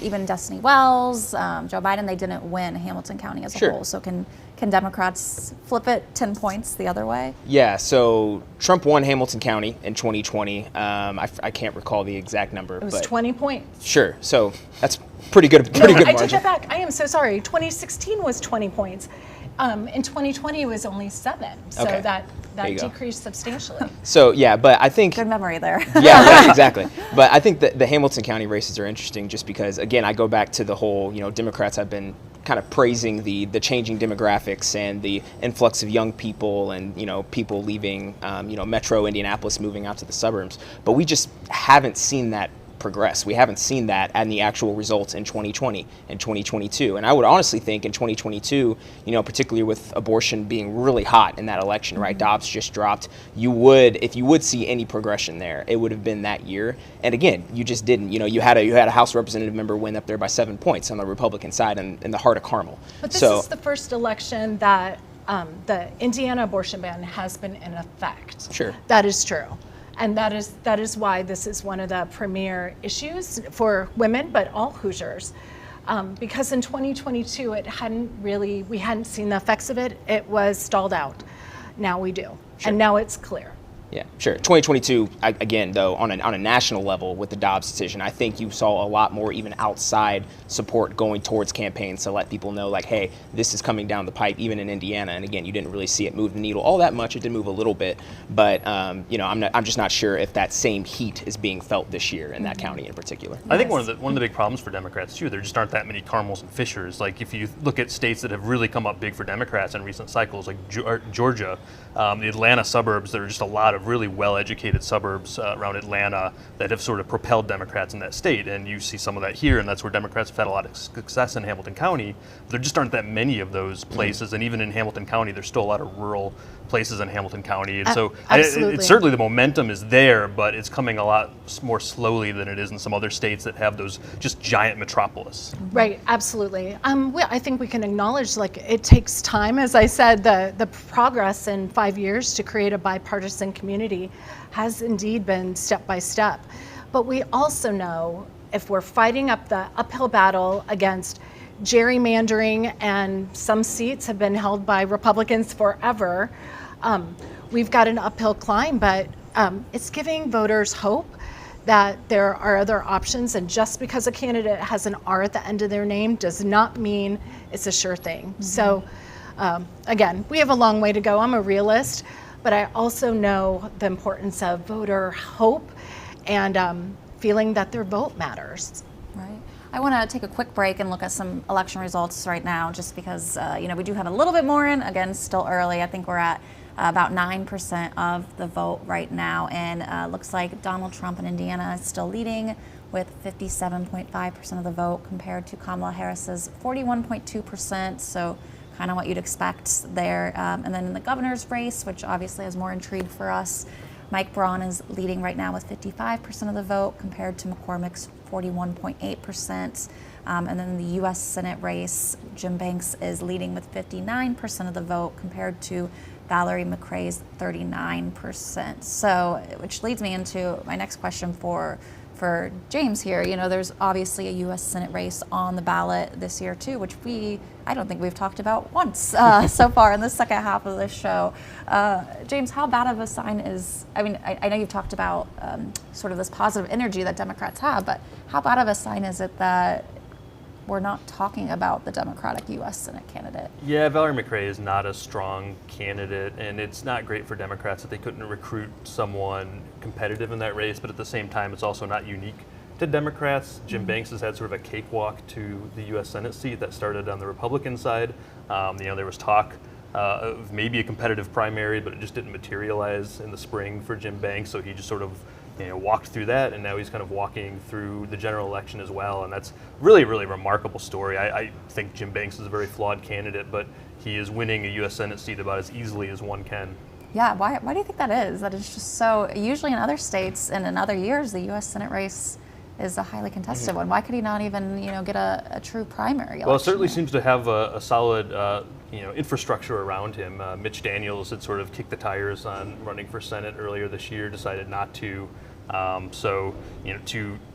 Speaker 1: even Destiny Wells, Joe Biden, they didn't win Hamilton County as a whole. So can Democrats flip it 10 points the other way?
Speaker 7: Yeah, so Trump won Hamilton County in 2020. I can't recall the exact number.
Speaker 6: It was 20 points.
Speaker 7: Sure, so that's pretty good margin.
Speaker 6: I take that back. I am so sorry. 2016 was 20 points. In 2020, it was only 7. So
Speaker 7: Okay.
Speaker 6: that decreased substantially.
Speaker 7: So yeah, but I think
Speaker 1: Good memory there.
Speaker 7: yeah, right, exactly. But I think that the Hamilton County races are interesting just because, again, I go back to the whole, Democrats have been kind of praising the changing demographics and the influx of young people and, people leaving, Metro Indianapolis, moving out to the suburbs. But we just haven't seen that progress. We haven't seen that in the actual results in 2020 and 2022. And I would honestly think in 2022, particularly with abortion being really hot in that election, right? Dobbs just dropped. If you would see any progression there, it would have been that year. And again, you just didn't. You had a House representative member win up there by 7 points on the Republican side in the heart of Carmel.
Speaker 6: But this is the first election that the Indiana abortion ban has been in effect.
Speaker 7: Sure.
Speaker 6: That is true. And that is why this is one of the premier issues for women, but all Hoosiers. Because in 2022, we hadn't seen the effects of it. It was stalled out. Now we do.
Speaker 7: Sure.
Speaker 6: And now it's clear.
Speaker 7: Yeah, sure. 2022, again, though, on a national level with the Dobbs decision, I think you saw a lot more even outside support going towards campaigns to let people know, like, hey, this is coming down the pipe, even in Indiana. And again, you didn't really see it move the needle all that much. It did move a little bit, but I'm just not sure if that same heat is being felt this year in that county in particular.
Speaker 5: I think one of the big problems for Democrats too, there just aren't that many Carmels and Fishers. Like if you look at states that have really come up big for Democrats in recent cycles, like Georgia, the Atlanta suburbs, there are just a lot of really well-educated suburbs around Atlanta that have sort of propelled Democrats in that state, and you see some of that here, and that's where Democrats have had a lot of success in Hamilton County. There just aren't that many of those places, and even in Hamilton County, there's still a lot of rural places in Hamilton County, and so it's certainly the momentum is there, but it's coming a lot more slowly than it is in some other states that have those just giant metropolis.
Speaker 6: Right, absolutely. I think we can acknowledge, like, it takes time. As I said, the progress in 5 years to create a bipartisan community has indeed been step by step. But we also know if we're fighting up the uphill battle against gerrymandering, and some seats have been held by Republicans forever, we've got an uphill climb, but it's giving voters hope that there are other options, and just because a candidate has an R at the end of their name does not mean it's a sure thing. Mm-hmm. So again, we have a long way to go. I'm a realist, but I also know the importance of voter hope and feeling that their vote matters.
Speaker 1: Right. I want to take a quick break and look at some election results right now, just because we do have a little bit more in. Again, still early. I think we're at about 9% of the vote right now, and looks like Donald Trump in Indiana is still leading with 57.5% of the vote compared to Kamala Harris's 41.2%. So kind of what you'd expect there. And then in the governor's race, which obviously has more intrigue for us, Mike Braun is leading right now with 55% of the vote compared to McCormick's 41.8%. And then in the U.S. Senate race, Jim Banks is leading with 59% of the vote compared to Valerie McRae's 39%. So, which leads me into my next question for James here. You know, there's obviously a U.S. Senate race on the ballot this year too, which I don't think we've talked about once so far in the second half of this show. James, how bad of a sign is, I mean, I know you've talked about sort of this positive energy that Democrats have, but how bad of a sign is it that we're not talking about the Democratic U.S. Senate candidate?
Speaker 5: Yeah, Valerie McRae is not a strong candidate, and it's not great for Democrats that they couldn't recruit someone competitive in that race, but at the same time, it's also not unique to Democrats. Jim Banks has had sort of a cakewalk to the U.S. Senate seat that started on the Republican side. There was talk of maybe a competitive primary, but it just didn't materialize in the spring for Jim Banks, so he just sort of walked through that, and now he's kind of walking through the general election as well, and that's really, really remarkable story. I think Jim Banks is a very flawed candidate, but he is winning a U.S. Senate seat about as easily as one can.
Speaker 1: Yeah, why do you think that is? That is just so, usually in other states and in other years, the U.S. Senate race is a highly contested one. Why could he not even, get a true primary election?
Speaker 5: Well, it certainly seems to have a solid, infrastructure around him. Mitch Daniels had sort of kicked the tires on running for Senate earlier this year, decided not to.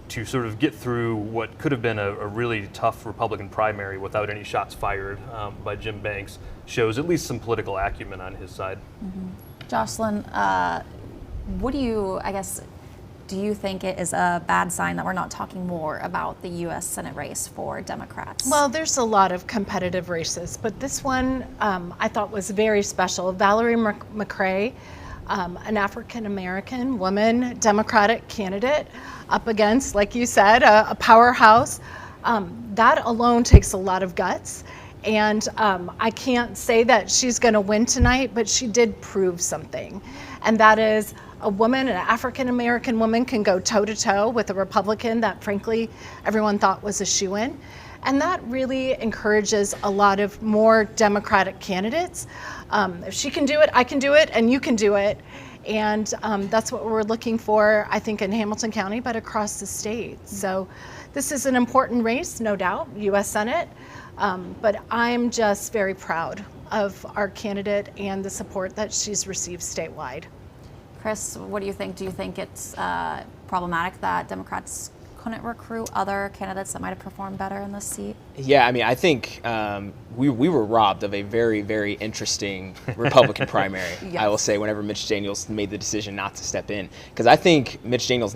Speaker 5: To sort of get through what could have been a really tough Republican primary without any shots fired by Jim Banks shows at least some political acumen on his side.
Speaker 1: Jocelyn, do you think it is a bad sign that we're not talking more about the U.S. Senate race for Democrats?
Speaker 6: Well, there's a lot of competitive races, but this one I thought was very special. Valerie McRae, an African-American woman Democratic candidate up against, like you said, a powerhouse. That alone takes a lot of guts. And I can't say that she's going to win tonight, but she did prove something. And that is a woman, an African-American woman, can go toe-to-toe with a Republican that, frankly, everyone thought was a shoo-in. And that really encourages a lot of more Democratic candidates. If she can do it, I can do it, and you can do it. And that's what we're looking for, I think, in Hamilton County, but across the state. So this is an important race, no doubt, U.S. Senate. But I'm just very proud of our candidate and the support that she's received statewide.
Speaker 1: Chris, what do you think? Do you think it's problematic that Democrats couldn't recruit other candidates that might have performed better in this seat?
Speaker 7: Yeah, I mean, I think we were robbed of a very, very interesting Republican primary.
Speaker 1: Yes.
Speaker 7: I will say, whenever Mitch Daniels made the decision not to step in, because I think Mitch Daniels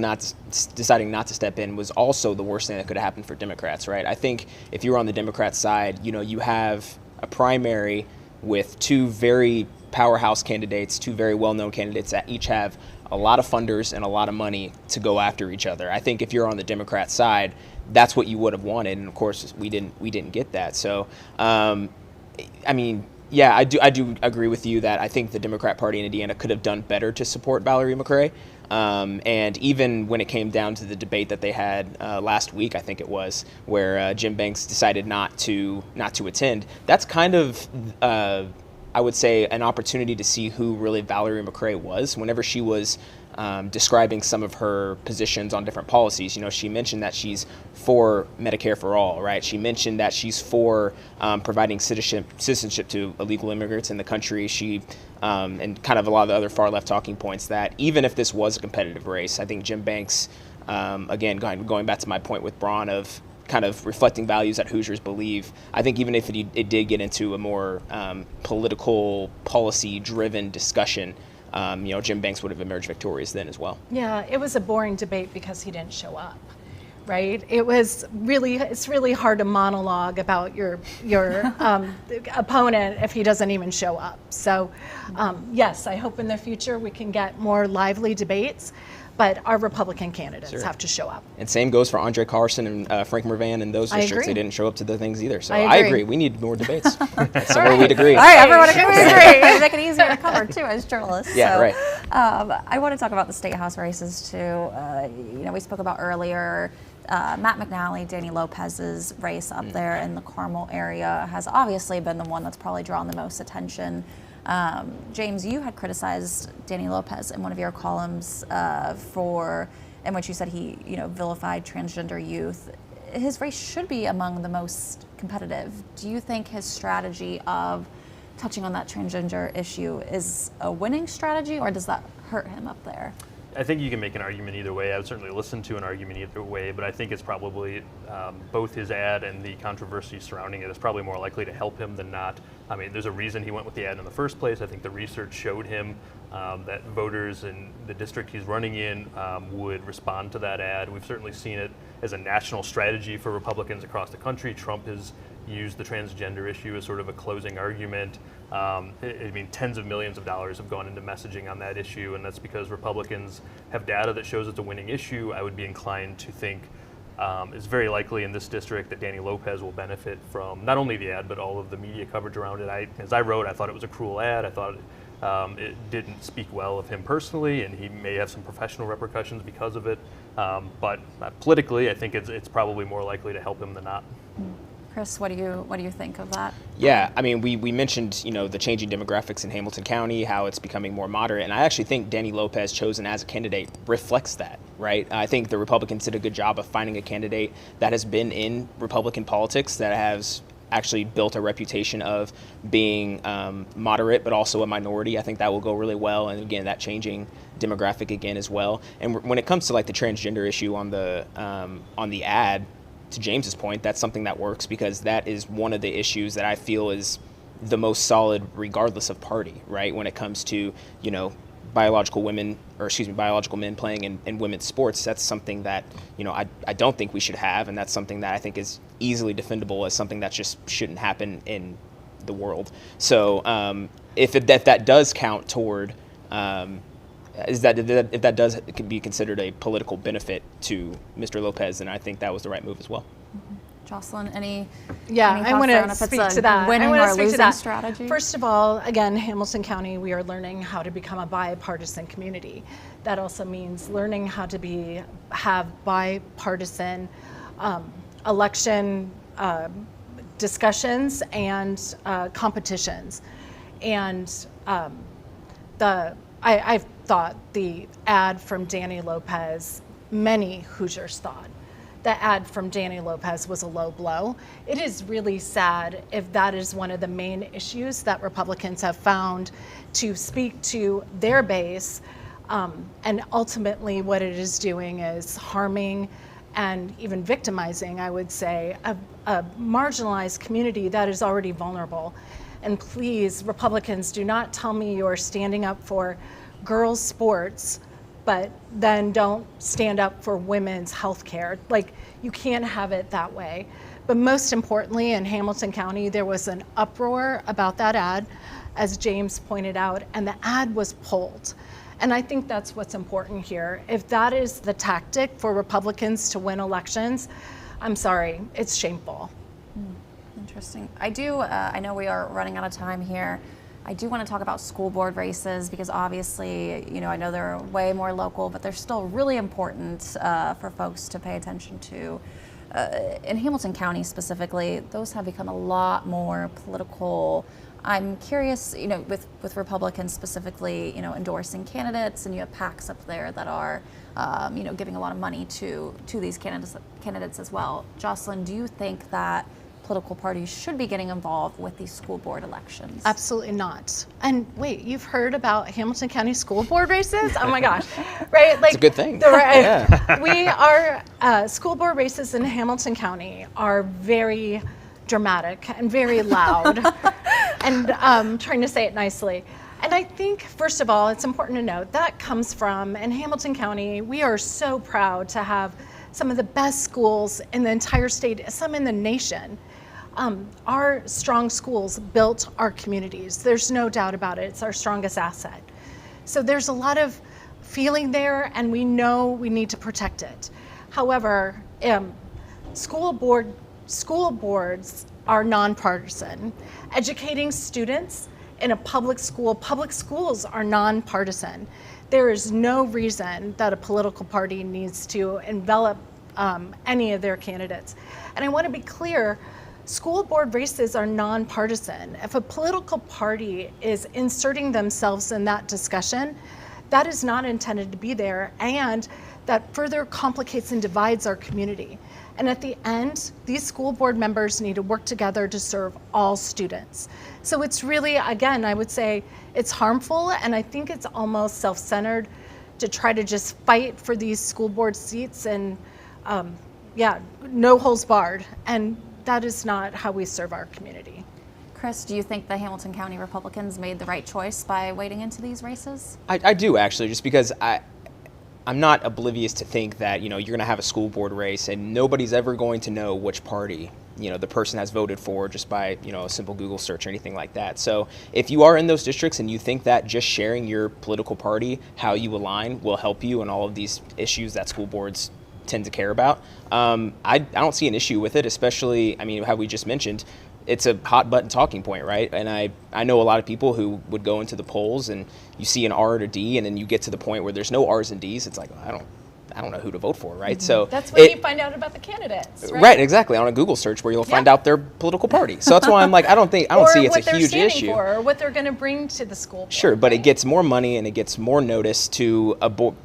Speaker 7: deciding not to step in was also the worst thing that could have happened for Democrats, right? I think if you were on the Democrat side, you have a primary with two very powerhouse candidates, two very well-known candidates that each have a lot of funders and a lot of money to go after each other. I think if you're on the Democrat side, that's what you would have wanted, and of course we didn't get that. So, I mean, yeah, I do agree with you that I think the Democrat Party in Indiana could have done better to support Valerie McRae. And even when it came down to the debate that they had last week, I think it was, where Jim Banks decided not to attend, that's kind of I would say an opportunity to see who really Valerie McRae was. Whenever she was describing some of her positions on different policies, she mentioned that she's for Medicare for all, right? She mentioned that she's for providing citizenship to illegal immigrants in the country. She and kind of a lot of the other far left talking points that even if this was a competitive race, I think Jim Banks, again, going back to my point with Braun of kind of reflecting values that Hoosiers believe, I think even if it did get into a more political, policy-driven discussion, Jim Banks would have emerged victorious then as well.
Speaker 6: Yeah, it was a boring debate because he didn't show up, right? It's really hard to monologue about your opponent if he doesn't even show up. So yes, I hope in the future we can get more lively debates, but our Republican candidates have to show up.
Speaker 7: And same goes for Andre Carson and Frank Mervan and those districts. They didn't show up to the things either. So I agree. We need more debates. So where we'd agree.
Speaker 1: All right, everyone agree. Make it easier to cover too as journalists.
Speaker 7: Yeah,
Speaker 1: so,
Speaker 7: right.
Speaker 1: I want to talk about the state house races too. We spoke about earlier. Matt McNally, Danny Lopez's race up there in the Carmel area has obviously been the one that's probably drawn the most attention. James, you had criticized Danny Lopez in one of your columns in which you said he, vilified transgender youth. His race should be among the most competitive. Do you think his strategy of touching on that transgender issue is a winning strategy, or does that hurt him up there?
Speaker 5: I think you can make an argument either way. I would certainly listen to an argument either way, but I think it's probably both his ad and the controversy surrounding it is probably more likely to help him than not. I mean, there's a reason he went with the ad in the first place. I think the research showed him that voters in the district he's running in would respond to that ad. We've certainly seen it as a national strategy for Republicans across the country. Trump has used the transgender issue as sort of a closing argument. Tens of millions of dollars have gone into messaging on that issue, and that's because Republicans have data that shows it's a winning issue. I would be inclined to think it's very likely in this district that Danny Lopez will benefit from not only the ad, but all of the media coverage around it. As I wrote, I thought it was a cruel ad. I thought it didn't speak well of him personally, and he may have some professional repercussions because of it. But politically, I think it's probably more likely to help him than not.
Speaker 1: Chris, what do you think of that?
Speaker 7: Yeah, I mean, we mentioned, the changing demographics in Hamilton County, how it's becoming more moderate, and I actually think Danny Lopez chosen as a candidate reflects that, right? I think the Republicans did a good job of finding a candidate that has been in Republican politics, that has actually built a reputation of being moderate, but also a minority. I think that will go really well, and again, that changing demographic again as well. And when it comes to like the transgender issue on the ad, to James's point, that's something that works because that is one of the issues that I feel is the most solid regardless of party, right? When it comes to, biological men playing in women's sports, that's something that, I don't think we should have, and that's something that I think is easily defendable as something that just shouldn't happen in the world. So if that does count toward if that does can be considered a political benefit to Mr. Lopez, then I think that was the right move as well.
Speaker 1: Mm-hmm. Jocelyn, any
Speaker 6: I want to speak to that.
Speaker 1: Winning or losing strategy?
Speaker 6: First of all, again, Hamilton County, we are learning how to become a bipartisan community. That also means learning how to have bipartisan election discussions and competitions. And I've thought the ad from Danny Lopez, many Hoosiers thought the ad from Danny Lopez was a low blow. It is really sad if that is one of the main issues that Republicans have found to speak to their base, and ultimately what it is doing is harming and even victimizing, I would say, a marginalized community that is already vulnerable. And please, Republicans, do not tell me you're standing up for girls' sports, but then don't stand up for women's health care. Like, you can't have it that way. But most importantly, in Hamilton County, there was an uproar about that ad, as James pointed out, and the ad was pulled. And I think that's what's important here. If that is the tactic for Republicans to win elections, I'm sorry, it's shameful.
Speaker 1: Interesting. I know we are running out of time here. I do want to talk about school board races because obviously, I know they're way more local, but they're still really important for folks to pay attention to. In Hamilton County specifically, those have become a lot more political. I'm curious, with Republicans specifically, endorsing candidates, and you have PACs up there that are, giving a lot of money to these candidates as well. Jocelyn, do you think that political parties should be getting involved with these school board elections?
Speaker 6: Absolutely not. And wait, you've heard about Hamilton County school board races? Oh my gosh, right? Like,
Speaker 7: it's a good thing.
Speaker 6: We are, school board races in Hamilton County are very dramatic and very loud. And trying to say it nicely. And I think, first of all, it's important to note that comes from, in Hamilton County, we are so proud to have some of the best schools in the entire state, some in the nation. Our strong schools built our communities. There's no doubt about it. It's our strongest asset. So there's a lot of feeling there, and we know we need to protect it. However, school boards are nonpartisan. Educating students in a public schools are nonpartisan. There is no reason that a political party needs to envelop any of their candidates. And I want to be clear, school board races are nonpartisan. If a political party is inserting themselves in that discussion, that is not intended to be there, and that further complicates and divides our community. And at the end, these school board members need to work together to serve all students. So it's really, again, I would say it's harmful, and I think it's almost self-centered to try to just fight for these school board seats and no holds barred. And that is not how we serve our community.
Speaker 1: Chris, do you think the Hamilton County Republicans made the right choice by wading into these races?
Speaker 7: I do, actually, just because I'm not oblivious to think that, you're going to have a school board race and nobody's ever going to know which party, the person has voted for just by, a simple Google search or anything like that. So if you are in those districts and you think that just sharing your political party, how you align, will help you in all of these issues that school boards tend to care about, I don't see an issue with it, especially, how we just mentioned, it's a hot button talking point, right? And I know a lot of people who would go into the polls and you see an R or a D, and then you get to the point where there's no R's and D's. It's like, I don't know who to vote for, right? So
Speaker 6: that's when you find out about the candidates, right?
Speaker 7: Right, exactly, on a Google search where you'll find out their political party. So that's why I'm like, I don't see it's a huge issue.
Speaker 6: Or what they're going to bring to the school board.
Speaker 7: Sure, but
Speaker 6: right?
Speaker 7: it gets more money and it gets more notice to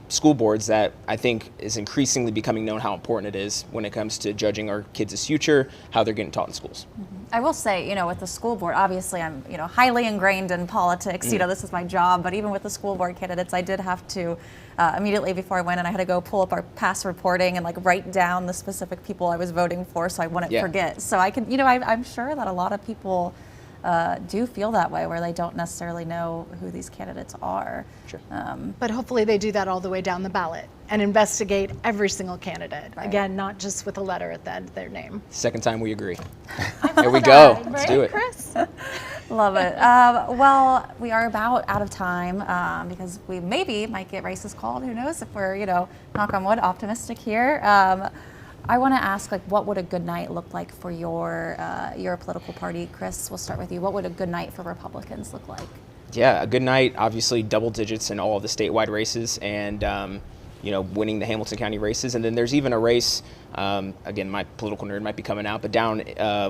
Speaker 7: school boards that I think is increasingly becoming known how important it is when it comes to judging our kids' future, how they're getting taught in schools.
Speaker 1: I will say, with the school board, obviously I'm, highly ingrained in politics. This is my job. But even with the school board candidates, I did have to immediately before I went in, I had to go pull up our past reporting and write down the specific people I was voting for, so I wouldn't forget. So I can, I'm sure that a lot of people do feel that way, where they don't necessarily know who these candidates are.
Speaker 7: Sure.
Speaker 6: But hopefully they do that all the way down the ballot and investigate every single candidate. Right. Again, not just with a letter at the end of their name.
Speaker 7: Second time we agree. There we go. Let's do it.
Speaker 6: Chris?
Speaker 1: Love it. Well, we are about out of time because we maybe might get races called. Who knows, if we're, knock on wood, optimistic here. I want to ask, what would a good night look like for your political party? Chris, we'll start with you. What would a good night for Republicans look like?
Speaker 7: Yeah, a good night, obviously double digits in all of the statewide races, and winning the Hamilton County races. And then there's even a race, again, my political nerd might be coming out, but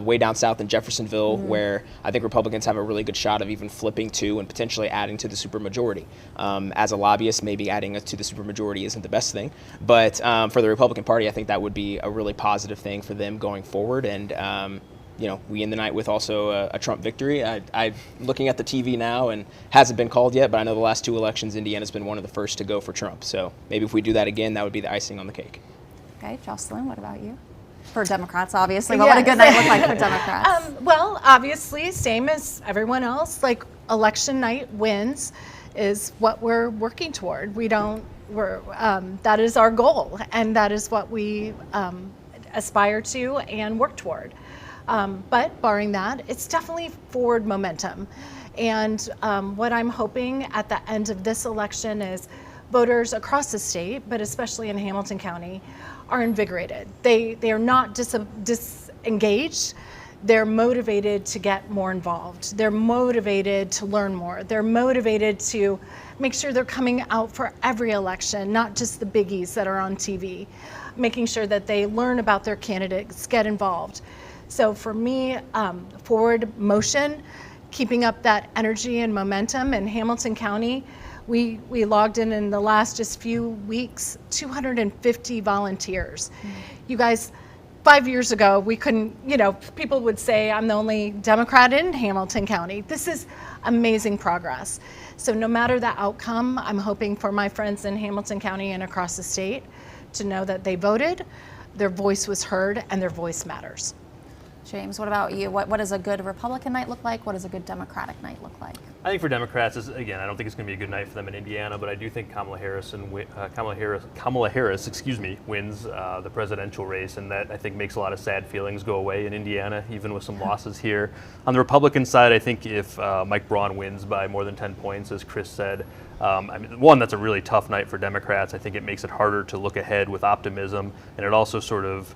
Speaker 7: way down south in Jeffersonville, where I think Republicans have a really good shot of even flipping to and potentially adding to the supermajority. As a lobbyist, maybe adding to the supermajority isn't the best thing, but for the Republican Party, I think that would be a really positive thing for them going forward. And we end the night with also a Trump victory. I'm looking at the TV now, and hasn't been called yet, but I know the last two elections, Indiana's been one of the first to go for Trump. So maybe if we do that again, that would be the icing on the cake.
Speaker 1: Okay, Jocelyn, what about you? For Democrats, obviously. What would a good night look like for Democrats?
Speaker 6: Well, obviously, same as everyone else, election night wins is what we're working toward. That is our goal, and that is what we aspire to and work toward. But barring that, it's definitely forward momentum. And what I'm hoping at the end of this election is voters across the state, but especially in Hamilton County, are invigorated. They are not disengaged. They're motivated to get more involved. They're motivated to learn more. They're motivated to make sure they're coming out for every election, not just the biggies that are on TV, making sure that they learn about their candidates, get involved. So for me, forward motion, keeping up that energy and momentum. In Hamilton County, we logged in the last just few weeks, 250 volunteers. You guys, 5 years ago, we couldn't, people would say I'm the only Democrat in Hamilton County. This is amazing progress. So no matter the outcome, I'm hoping for my friends in Hamilton County and across the state to know that they voted, their voice was heard, and their voice matters.
Speaker 1: James, what about you? What does a good Republican night look like? What does a good Democratic night look like?
Speaker 5: I think for Democrats, again, I don't think it's going to be a good night for them in Indiana, but I do think Kamala Harris wins the presidential race, and that I think makes a lot of sad feelings go away in Indiana, even with some losses here. On the Republican side, I think if Mike Braun wins by more than 10 points, as Chris said, one, that's a really tough night for Democrats. I think it makes it harder to look ahead with optimism, and it also sort of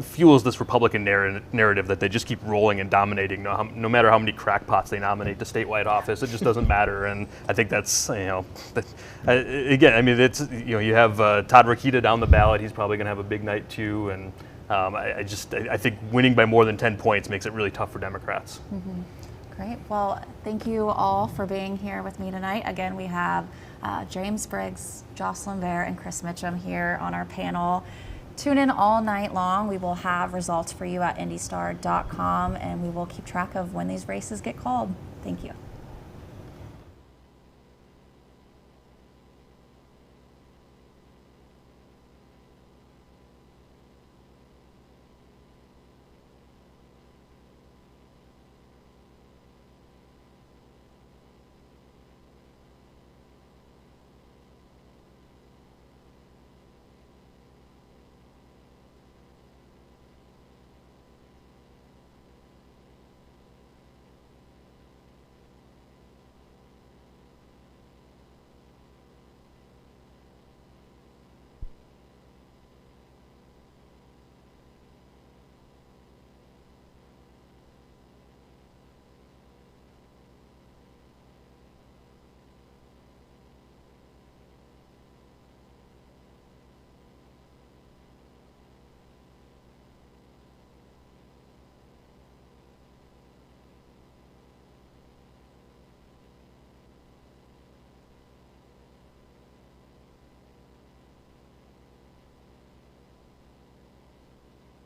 Speaker 5: fuels this Republican narrative that they just keep rolling and dominating. No matter how many crackpots they nominate to statewide office, it just doesn't matter. And I think that's, again, I mean, it's, you have Todd Rokita down the ballot. He's probably going to have a big night too. And I think winning by more than 10 points makes it really tough for Democrats.
Speaker 1: Great. Well, thank you all for being here with me tonight. Again, we have James Briggs, Jocelyn Vare, and Chris Mitchum here on our panel. Tune in all night long. We will have results for you at IndyStar.com, and we will keep track of when these races get called. Thank you.